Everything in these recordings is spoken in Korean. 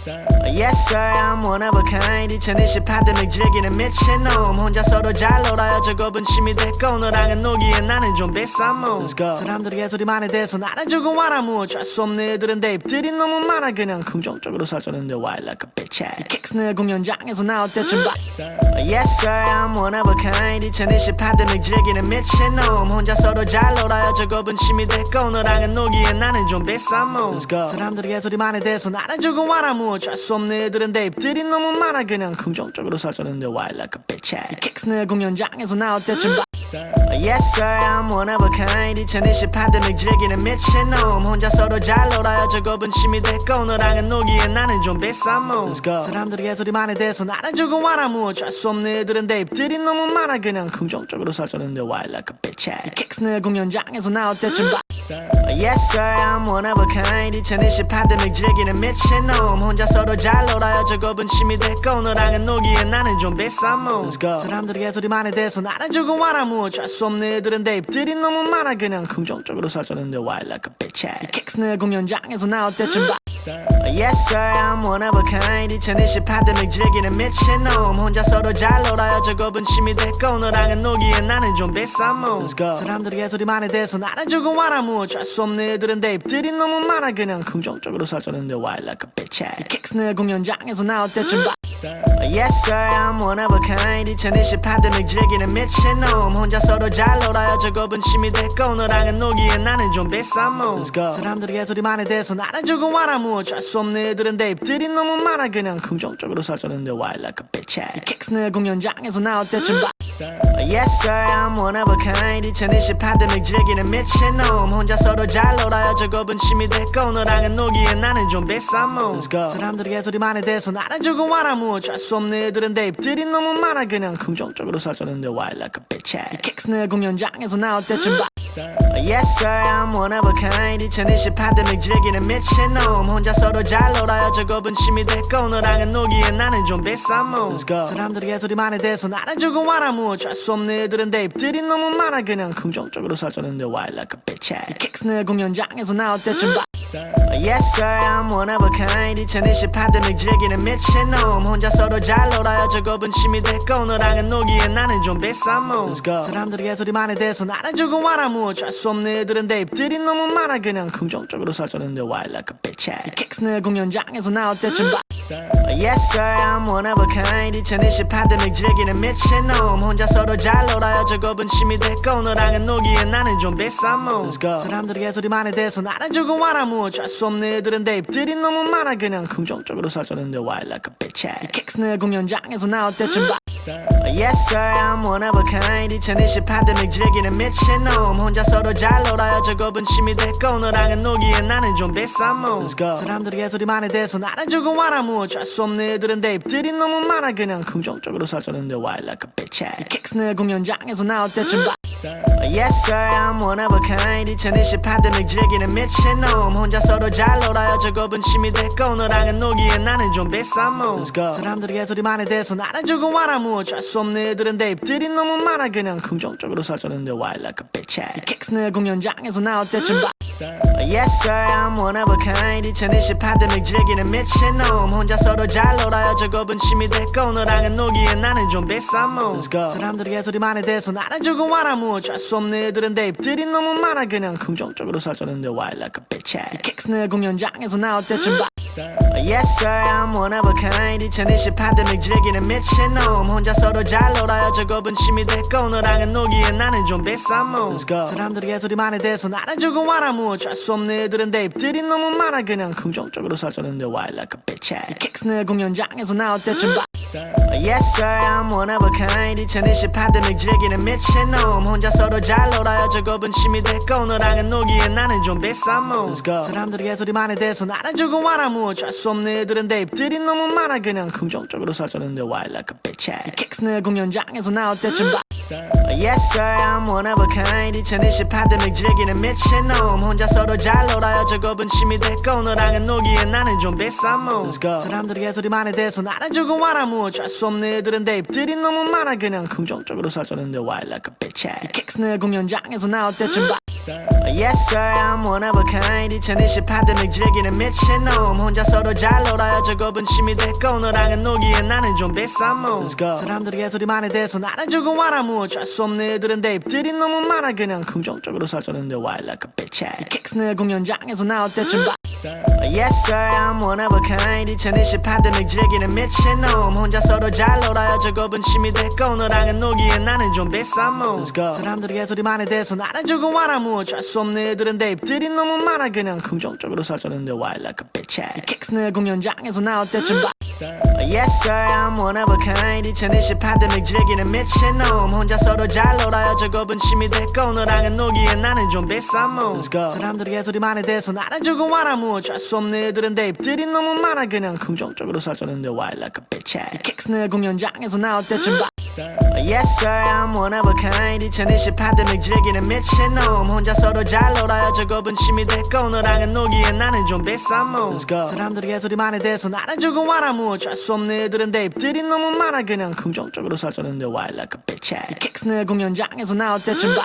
Yes sir, I'm one of a kind. 2020 팬데믹 즐기는 미친놈. 혼자서도 잘 놀아요. 저거분 취미 됐고 너랑은 놀기엔 나는 좀 비싼 몸. 사람들이 개소리만에 대해서 나는 조금 와라무. 어쩔 수 없는 애들은 대입들이 너무 많아. 그냥 긍정적으로 살자는데 why like a bitch. 킥스 내 공연장에서 나올 때쯤 봐. Yes sir, I'm one of a kind. 2020 팬데믹 즐기는 미친놈. 혼자서도 잘 놀아요. 저거분 취미 됐고 너랑은 놀기엔 나는 좀 비싼 몸. 사람들이 개소리만에 대해서 나는 조금 와라무. 어쩔 수 없는 애들은 대입들이 너무 많아. 그냥 긍정적으로 살자는데 why like a bitch. 킥스 내 공연장에서 나올 때쯤 봐. Yes sir, I'm one of a kind. 2020 팬데믹 즐기는 미친놈. 혼자서도 잘 놀아요. 저거분 취미 됐고 너랑은 놀기엔 나는 좀 비싼 몸. 사람들이 개소리만에 대해서 나는 조금 와라무. 어쩔 수 없는 애들은 대입들이 너무 많아. 그냥 긍정적으로 살자는데 why like a bitch. 킥스 내 공연장에서 나올 때쯤 봐. Yes sir, I'm one of a kind. 2020 팬데믹 즐기는 미친놈. 혼자서도 잘 놀아요. 저거분 취미 됐고 너랑은 놀기엔 나는 좀 비싼 몸. 사람들이 개소리만에 대해서 나는 조금 와라무. 어쩔 수 없는 애들은 대입들이 너무 많아. 그냥 긍정적으로 살자는데 why like a bitch. 킥스 내 공연장에서 나올 때쯤 봐. Yes sir, I'm one of a kind. 2020 팬데믹 즐기는 미친놈. 혼자서도 잘 놀아요. 저거분 취미 됐고 너랑은 놀기엔 나는 좀 비싼 몸. 사람들이 개소리만에 대해서 나는 조금 와라무. 어쩔 수 없는 애들은 대입들이 너무 많아. 그냥 긍정적으로 살자는데 why like a bitch. 킥스 내 공연장에서 나올 때쯤 봐. Yes sir, I'm one of a kind. 2020 팬데믹 즐기는 미친놈. 혼자서도 잘 놀아요. 저거분 취미 됐고 너랑은 놀기엔 나는 좀 비싼 몸. 사람들이 개소리만에 대해서 나는 조금 와라무. 어쩔 수 없는 애들은 대입들이 너무 많아. 그냥 긍정적으로 살자는데 why like a bitch. 킥스 내 공연장에서 나올 때쯤 봐. Yes sir, I'm one of a kind. 2020 팬데믹 즐기는 미친놈. 혼자서도 잘 놀아요. 저거분 취미 됐고 너랑은 놀기엔 나는 좀 비싼 몸. 사람들이 개소리만에 대해서 나는 조금 와라무. 어쩔 수 없는 애들은 대입들이 너무 많아. 그냥 긍정적으로 살자는데 why like a bitch. 킥스 내 공연장에서 나올 때쯤 봐. Yes sir, I'm one of a kind. 2020 팬데믹 즐기는 미친놈. 혼자서도 잘 놀아요. 저거분 취미 됐고 너랑은 놀기엔 나는 좀 비싼 몸. 사람들이 개소리만에 대해서 나는 조금 와라무. 어쩔 수 없는 애들은 대입들이 너무 많아. 그냥 긍정적으로 살자는데 why like a bitch. 킥스 내 공연장에서 나올 때쯤 봐. Yes sir, I'm one of a kind. 2020 팬데믹 즐기는 미친놈. 혼자서도 잘 놀아요. 저거분 취미 됐고 너랑은 놀기엔 나는 좀 비싼 몸. 사람들이 개소리만에 대해서 나는 조금 와라무. 어쩔 수 없는 애들은 대입들이 너무 많아. 그냥 긍정적으로 살자는데 why like a bitch. 킥스 내 공연장에서 나올 때쯤 봐. Yes sir, I'm one of a kind. 2020 팬데믹 즐기는 미친놈. 혼자서도 잘 놀아요. 저거분 취미 됐고 너랑은 놀기엔 나는 좀 비싼 몸. 사람들이 개소리만에 대해서 나는 조금 와라무. 어쩔 수 없는 애들은 대입들이 너무 많아. 그냥 긍정적으로 살자는데 why like a bitch. 킥스 내 공연장에서 나올 때쯤 봐. Yes sir, I'm one of a kind. 2020 팬데믹 즐기는 미친놈. 혼자서도 잘 놀아요. 저거분 취미 됐고 너랑은 놀기엔 나는 좀 비싼 몸. 사람들이 개소리만에 대해서 나는 조금 와라무. 어쩔 수 없는 애들은 대입들이 너무 많아. 그냥 긍정적으로 살자는데 why like a bitch. 킥스 내 공연장에서 나올 때쯤 봐. Yes sir, I'm one of a kind. 2020 팬데믹 즐기는 미친놈. 혼자서도 잘 놀아요. 저거분 취미 됐고 너랑은 놀기엔 나는 좀 비싼 몸. 사람들이 개소리만에 대해서 나는 조금 와라무. 어쩔 수 없는 애들은 대입들이 너무 많아. 그냥 긍정적으로 살자는데 why like a bitch. 킥스 내 공연장에서 나올 때쯤 봐. Yes sir, I'm one of a kind. 2020 팬데믹 즐기는 미친놈. 혼자서도 잘 놀아요. 저거분 취미 됐고 너랑은 놀기엔 나는 좀 비싼 몸. 사람들이 개소리만에 대해서 나는 조금 와라무. 어쩔 수 없는 애들은 대입들이 너무 많아. 그냥 긍정적으로 살자는데 why like a bitch. 킥스 내 공연장에서 나올 때쯤 봐. Yes sir, I'm one of a kind. 2020 팬데믹 즐기는 미친놈. 혼자서도 잘 놀아요. 저거분 취미 됐고 너랑은 놀기엔 나는 좀 비싼 몸. 사람들이 개소리만에 대해서 나는 조금 와라무. 어쩔 수 없는 애들은 대입들이 너무 많아. 그냥 긍정적으로 살자는데 why like a bitch. 킥스 내 공연장에서 나올 때쯤 봐. Yes sir, I'm one of a kind. 2020 팬데믹 즐기는 미친놈. 혼자서도 잘 놀아요. 저거분 취미 됐고 너랑은 놀기엔 나는 좀 비싼 몸. 사람들이 개소리만에 대해서 나는 조금 와라무. 어쩔 수 없는 애들은 대입들이 너무 많아. 그냥 긍정적으로 살자는데 why like a bitch. 킥스 내 공연장에서 나올 때쯤 봐. Yes sir, I'm one of a kind. 2020 팬데믹 즐기는 미친놈. 혼자서도 잘 놀아요. 저거분 취미 됐고 너랑은 놀기엔 나는 좀 비싼 몸. 사람들이 개소리만에 대해서 나는 조금 와라무. 어쩔 수 없는 애들은 대입들이 너무 많아. 그냥 긍정적으로 살자는데 why like a bitch. 킥스 내 공연장에서 나올 때쯤 봐. Yes sir I'm one of a kind 2020 팬데믹 즐기는 미친놈 혼자서도 잘 놀아요 저곱은 취미 됐고 너랑은 놀기엔 나는 좀 비싼 몸 사람들이 개소리만에 대해서 나는 조금 알아무 어쩔 수 없는 애들은 대입들이 너무 많아 그냥 긍정적으로 살자는데 why like a bitch 킥스 내 공연장에서 나올 때쯤 봐 Yes sir I'm one of a kind 2020 팬데믹 즐기는 미친놈 혼자서도 잘 놀아요 저곱은 취미 됐고 너랑은 놀기엔 나는 좀 비싼 몸 사람들이 개소리만에 대해서 나는 조금 알아무 어쩔 수 없는 애들은 대입들이 너무 많아 그냥 긍정적으로 살자는데 why like a bitch 킥스 내 공연장에서 나올 때쯤 봐 Yes sir I'm one of a kind 2020 팬데믹 즐기는 미친놈 혼자서도 잘 놀아요 저곱은 취미 됐고 너랑은 놀기엔 나는 좀 비싼 몸 사람들이 개소리만에 대해서 나는 조금 알아무 어쩔 수 없는 애들은 대입들이 너무 많아 그냥 긍정적으로 살자는데 why like a bitch 킥스 내 공연장에서 나올 때쯤 봐 Yes sir I'm one of a kind 2020 팬데믹 즐기는 미친놈 혼자서도 잘 놀아요 저곱은 취미 됐고 너랑은 놀기엔 나는 좀 비싼 몸 사람들이 개소리만에 대해서 나는 조금 알아무 어쩔 수 없는 애들은 대입들이 너무 많아 그냥 긍정적으로 살자는데 why like a bitch 킥스 내 공연장에서 나올 때쯤 봐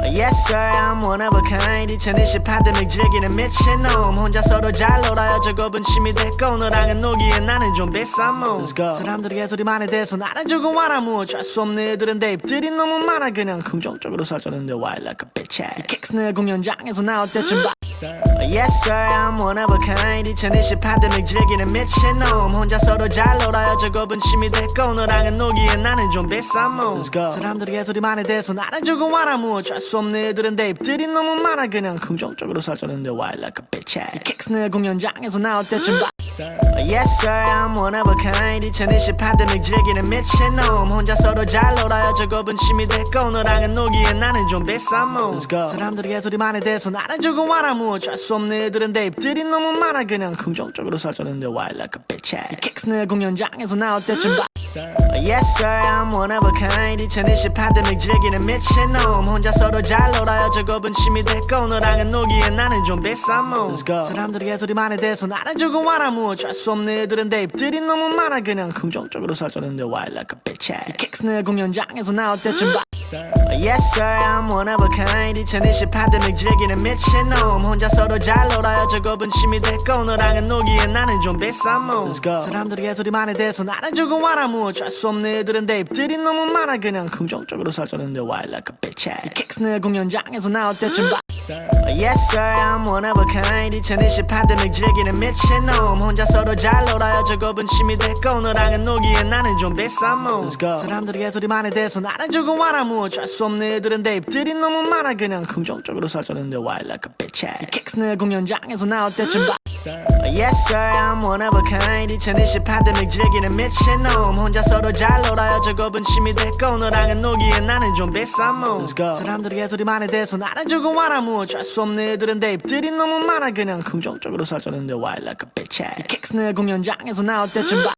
Yes sir I'm one of a kind 2020 팬데믹 즐기는 미친놈 혼자서도 잘 놀아요 저곱은 취미 됐고 너랑은 놀기엔 나는 좀 비싼 몸 사람들이 개소리만에 대해서 나는 조금 알아무 어쩔 수 없는 애들은 대입들이 너무 많아 그냥 긍정적으로 살자는데 why like a bitch 킥스 내 공연장에서 나올 때쯤 봐 Yes sir I'm one of a kind 2020 팬데믹 즐기는 미친놈 혼자서도 잘 놀아요 저곱은 취미 됐고 너랑은 놀기엔 나는 좀 비싼 몸 사람들이 개소리만에 대해서 나는 조금 알아무 어쩔 수 없는 애들은 대입들이 너무 많아 그냥 긍정적으로 살자는데 why like a bitch 킥스 내 공연장에서 나올 때쯤 봐 Yes sir I'm one of a kind 2020 팬데믹 즐기는 미친놈 혼자서도 잘 놀아요 저곱은 취미 됐고 너랑은 놀기엔 나는 좀 비싼 몸 사람들이 개소리만에 대해서 나는 조금 알아무 어쩔 수 없는 애들은 대입들이 너무 많아 그냥 긍정적으로 살자는데 why like a bitch 킥스 내 공연장에서 나올 때쯤 봐 Yes sir I'm one of a kind 2020 팬데믹 즐기는 미친놈 혼자서도 잘 놀아요 저곱은 취미 됐고 너랑은 놀기엔 나는 좀 비싼 몸 사람들이 개소리만에 대해서 나는 조금 알아무 어쩔 수 없는 애들은 대입들이 너무 많아 그냥 긍정적으로 살자는데 why like a bitch 킥스 내 공연장에서 나올 때쯤 봐 Yes sir I'm one of a kind 2020 팬데믹 즐기는 미친놈 혼자서도 잘 놀아요 저곱은 취미 됐고 너랑은 놀기엔 나는 좀 비싼 몸 사람들이 개소리만에 대해서 나는 조금 알아무 어쩔 수 없는 애들은 대입들이 너무 많아 그냥 긍정적으로 살자는데 why like a bitch 킥스 내 공연장에서 나올 때쯤 봐 Yes sir I'm one of a kind 2020 팬데믹 즐기는 미친놈 혼자서도 잘 놀아요 저곱은 취미 됐고 너랑은 놀기엔 나는 좀 비싼 몸 사람들이 개소리만에 대해서 나는 조금 알아무 어쩔 수 없는 애들은 대입들이 너무 많아 그냥 긍정적으로 살자는데 why like a bitch 킥스 내 공연장에서 나올 때쯤 봐 Yes sir I'm one of a kind 2020 팬데믹 즐기는 미친놈 혼자서도 잘 놀아요 저곱은 취미 됐고 너랑은 놀기엔 나는 좀 비싼 몸 사람들이 개소리만에 대해서 나는 조금 알아무 어쩔 수 없는 애들은 대입들이 너무 많아 그냥 긍정적으로 살자는데 why like a bitch 킥스 내 공연장에서 나올 때쯤 봐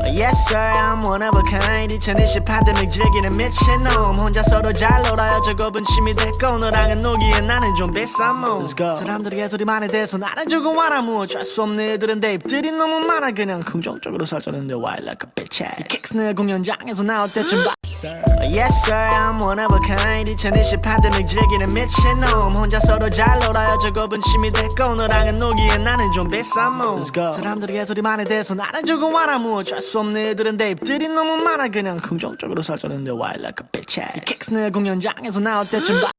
Yes sir I'm one of a kind 2020 팬데믹 즐기는 미친놈 혼자서도 잘 놀아요 저곱은 취미 됐고 너랑은 놀기엔 나는 좀 비싼 몸 사람들이 개소리만에 대해서 나는 조금 알아무 어쩔 수 없는 애들은 대입들이 너무 많아 그냥 긍정적으로 살자는데 why like a bitch 킥스 내 공연장에서 나올 때쯤 봐 Yes sir I'm one of a kind 2020 팬데믹 즐기는 미친놈 혼자서도 잘 놀아요 저곱은 취미 됐고 너랑은 놀기엔 나는 좀 비싼 몸 사람들이 개소리만에 대해서 나는 조금 알아무 어쩔 수 없는 애들은 대입들이 너무 많아 그냥 긍정적으로 살자는데 why like a bitch 킥스 내 공연장에서 나올 때쯤 봐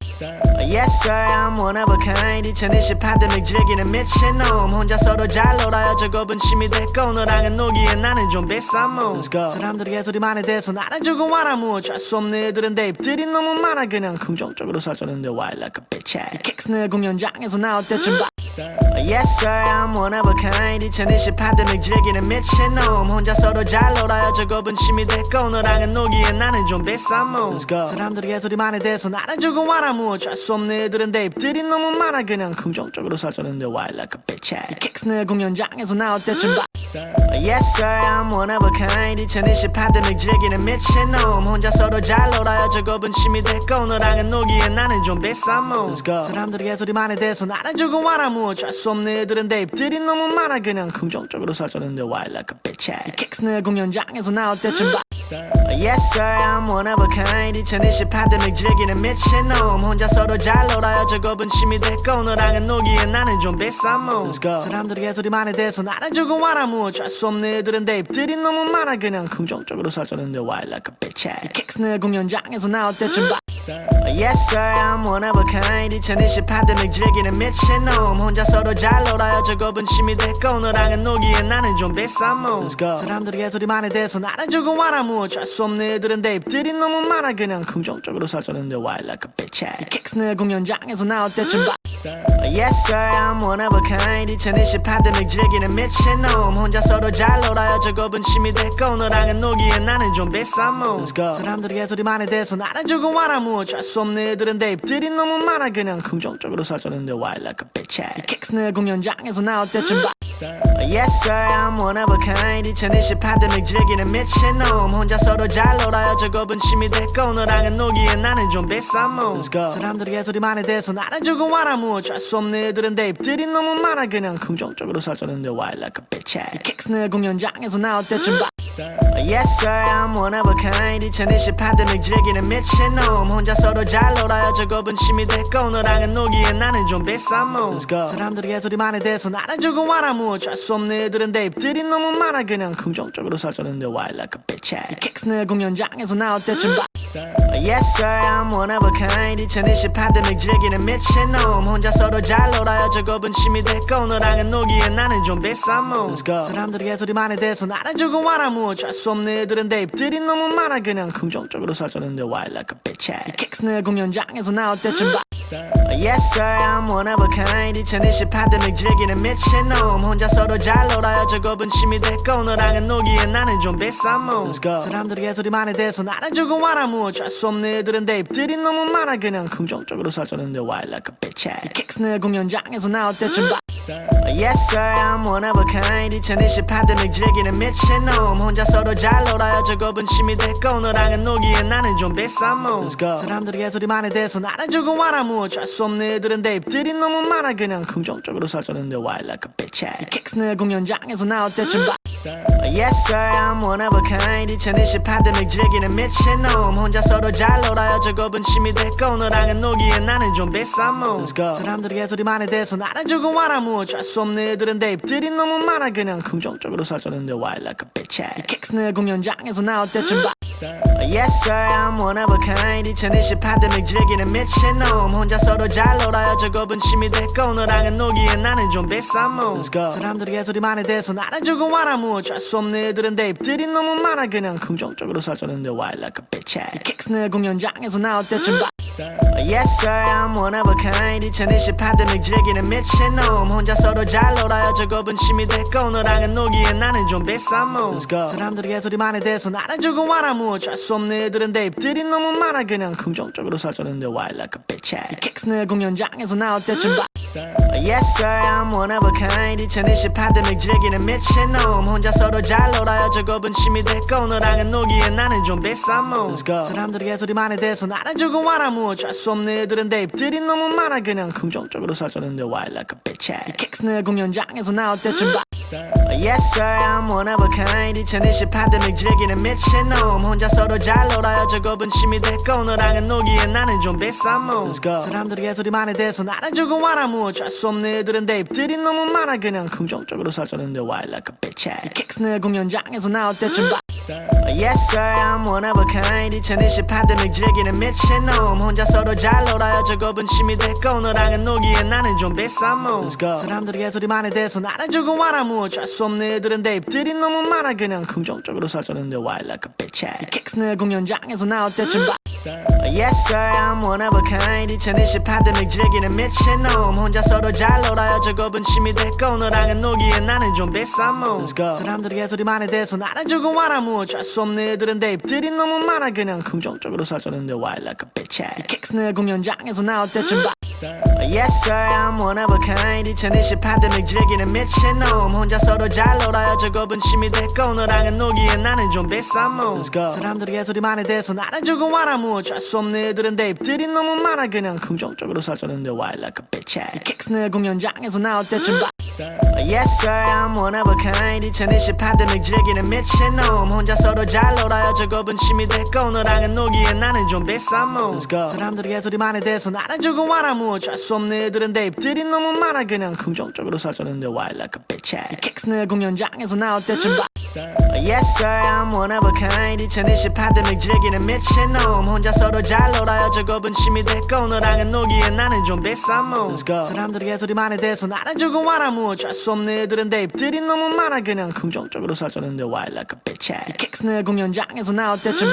Yes sir I'm one of a kind 2020 팬데믹 즐기는 미친놈 혼자서도 잘 놀아요 저곱은 취미 됐고 너랑은 놀기엔 나는 좀 비싼 몸 사람들이 개소리만에 대해서 나는 조금 알아무 어쩔 수 없는 애들은 대입들이 너무 많아 그냥 긍정적으로 살자는데 why like a bitch 킥스 내 공연장에서 나올 때쯤 봐 Yes sir I'm one of a kind 2020 팬데믹 즐기는 미친놈 혼자서도 잘 놀아요 저곱은 취미 됐고 너랑은 놀기엔 나는 좀 비싼 몸 사람들이 개소리만에 대해서 나는 조금 알아무 어쩔 수 없는 애들은 대입들이 너무 많아 그냥 긍정적으로 살자는데 why like a bitch 킥스 내 공연장에서 나올 때쯤 봐 Yes sir I'm one of a kind 2020 팬데믹 즐기는 미친놈 혼자서도 잘 놀아요 저곱은 취미 됐고 너랑은 놀기엔 나는 좀 비싼 몸 사람들이 개소리만에 대해서 나는 조금 알아무 어쩔 수 없는 애들은 대입들이 너무 많아 그냥 긍정적으로 살자는데 why like a bitch 킥스 내 공연장에서 나올 때쯤 봐 Yes sir I'm one of a kind 2028대 즐기는 미친놈 혼자 서로 잘 놀아요 저곱은 취미 됐고 너랑은 놀기엔 나는 좀 비싼 몸 사람들이 개소리만 해대서 나는 조금 와라무 어쩔 수 없는 애들은 대입들이 너무 많아 그냥 긍정적으로 살자는데 why like a bitch 킥스 내 공연장에서 나올 때쯤 봐 Yes sir I'm one of a kind 2028대 즐기는 미친놈 혼자 서로 잘 놀아요 저곱은 취미 됐고 너랑은 놀기엔 나는 좀 비싼 몸 사람들이 개소리만 해대서 나는 조금 와라무 어쩔 수 없는 애들은 대입들이 너무 많아 그냥 긍정적으로 살자는데 why like a bitch 킥스 내 공연장에서 나올 때쯤 봐 Yes sir I'm one of a kind 2028대 즐기는 미친놈 혼자 서로 잘 놀아요 저곱은 취미 됐고 너랑은 놀기엔 나는 좀 비싼 몸 사람들이 개소리만 해대서 나는 조금 와라무 어쩔 수 없는 애들은 대입들이 너무 많아 그냥 긍정적으로 살자는데 why like a bitch 킥스 내 공연장에서 나올 때쯤 봐 Yes sir I'm one of a kind 2028대 즐기는 미친놈 혼자 서로 잘 놀아요 저곱은 취미 됐고 너랑은 놀기엔 나는 좀 비싼 몸 사람들이 개소리만 해대서 나는 조금 와라무 어쩔 수 없는 애들은 대입들이 너무 많아 그냥 긍정적으로 살자는데 why like a bitch 킥스 내 공연장에서 나올 때쯤 봐 Yes sir I'm one of a kind 2028대 즐기는 미친놈 혼자 서로 잘 놀아요 저곱은 취미 됐고 너랑은 놀기엔 나는 좀 비싼 몸 사람들이 개소리만 해대서 나는 조금 와라무 어쩔 수 없는 애들은 대입들이 너무 많아 그냥 긍정적으로 살자는데 why like a bitch 킥스 내 공연장에서 나올 때쯤 봐 Yes sir I'm one of a kind 2028대 즐기는 미친놈 혼자 서로 잘 놀아요 저곱은 취미 됐고 너랑은 놀기엔 나는 좀 비싼 몸 사람들이 개소리만 해대서 나는 조금 와라무 어쩔 수 없는 애들은 대입들이 너무 많아 그냥 긍정적으로 살자는데 why like a bitch 킥스 내 공연장에서 나올 때쯤 봐 Yes sir I'm one of a kind 2028대 즐기는 미친놈 혼자 서로 잘 놀아요 저곱은 취미 됐고 너랑은 놀기엔 나는 좀 비싼 몸 사람들이 개소리만 해대서 나는 조금 와라무 어쩔 수 없는 애들은 대입들이 너무 많아 그냥 긍정적으로 살자는데 why like a bitch 킥스 내 공연장에서 나올 때쯤 봐 Yes sir I'm one of a kind 2028대 즐기는 미친놈 혼자 서로 잘 놀아요 저곱은 취미 됐고 너랑은 놀기엔 나는 좀 비싼 몸 사람들이 개소리만 해대서 나는 조금 와라무 어쩔 수 없는 애들은 대입들이 너무 많아 그냥 긍정적으로 살자는데 why like a bitch 킥스 내 공연장에서 나올 때쯤 봐 Yes sir I'm one of a kind 2028대 즐기는 미친놈 혼자 서로 잘 놀아요 저곱은 취미 됐고 너랑은 놀기엔 나는 좀 비싼 몸 사람들이 개소리만 해대서 나는 조금 와라무 어쩔 수 없는 애들은 대입들이 너무 많아 그냥 긍정적으로 살자는데 why like a bitch 킥스 내 공연장에서 나올 때쯤 봐 Yes sir I'm one of a kind 2028대 즐기는 미친놈 혼자 서로 잘 놀아요 저곱은 취미 됐고 너랑은 놀기엔 나는 좀 비싼 몸 사람들이 개소리만 해대서 나는 조금 와라무 어쩔 수 없는 애들은 대입들이 너무 많아 그냥 긍정적으로 살자는데 why like a bitch 킥스 내 공연장에서 나올 때쯤 봐 Yes sir I'm one of a kind 2028대 즐기는 미친놈 혼자 서로 잘 놀아요 저곱은 취미 됐고 너랑은 놀기엔 나는 좀 비싼 몸 사람들이 개소리만 해대서 나는 조금 와라무 어쩔 수 없는 애들은 대입들이 너무 많아 그냥 긍정적으로 살자는데 why like a bitch 킥스 내 공연장에서 나올 때쯤 봐 Yes sir I'm one of a kind 2028대 즐기는 미친놈 혼자 서로 잘 놀아요 저곱은 취미 됐고 너랑은 놀기엔 나는 좀 비싼 몸 사람들이 개소리만 해대서 나는 조금 와라무 어쩔 수 없는 애들은 대입들이 너무 많아 그냥 긍정적으로 살자는데 why like a bitch 킥스 내 공연장에서 나올 때쯤 봐 Yes sir I'm one of a kind 2028대 즐기는 미친놈 혼자 서로 잘 놀아요 저곱은 취미 됐고 너랑은 놀기엔 나는 좀 비싼 몸 사람들이 개소리만 해대서 나는 조금 와라무 어쩔 수 없는 애들은 대입들이 너무 많아 그냥 긍정적으로 살자는데 why like a bitch 킥스 내 공연장에서 나올 때쯤 봐 Yes sir I'm one of a kind 2028대 즐기는 미친놈 혼자 서로 잘 놀아요 저곱은 취미 됐고 너랑은 놀기엔 나는 좀 비싼 몸 사람들이 개소리만 해대서 나는 조금 와라무 어쩔 수 없는 애들은 대입들이 너무 많아 그냥 긍정적으로 살자는데 why like a bitch 킥스 내 공연장에서 나올 때쯤 봐 Yes sir I'm one of a kind 2028대 즐기는 미친놈 혼자 서로 잘 놀아요 저곱은 취미 됐고 너랑은 놀기엔 나는 좀 비싼 몸 사람들이 개소리만 해대서 나는 조금 와라무 어쩔 수 없는 애들은 대입들이 너무 많아 그냥 긍정적으로 살자는데 why like a bitch 킥스 내 공연장에서 나올 때쯤 봐 Yes sir I'm one of a kind 2028대 즐기는 미친놈 혼자 서로 잘 놀아요 저곱은 취미 됐고 너랑은 놀기엔 나는 좀 비싼 몸 사람들이 개소리만 해대서 나는 조금 와라무 어쩔 수 없는 애들은 대입들이 너무 많아 그냥 긍정적으로 살자는데 why like a bitch 킥스 내 공연장에서 나올 때쯤 봐 Yes sir I'm one of a kind 2028대 즐기는 미친놈 혼자 서로 잘 놀아요 저곱은 침이 됐고 너랑은 놀기에 나는 좀 비싸모 사람들이 개소리만 해대서 나는 조금 와라무 어쩔 수 없는 애들은 대입들이 너무 많아 그냥 긍정적으로 살자는데 why like a bitch ass 킥스 내 공연장에서 나올 때쯤 Yes sir I'm one of a kind 2028대 즐기는 미친놈 혼자 서로 잘 놀아요 저곱은 침이 됐고 너랑은 놀기에 나는 좀 비싸모 사람들이 개소리만 해대서 나는 조금 와라무 어쩔 수 없는 애들은 대입들이 너무 많아 그냥 긍정적으로 살자는데 why like a bitch ass 킥스 내 공연장에서 나올 때쯤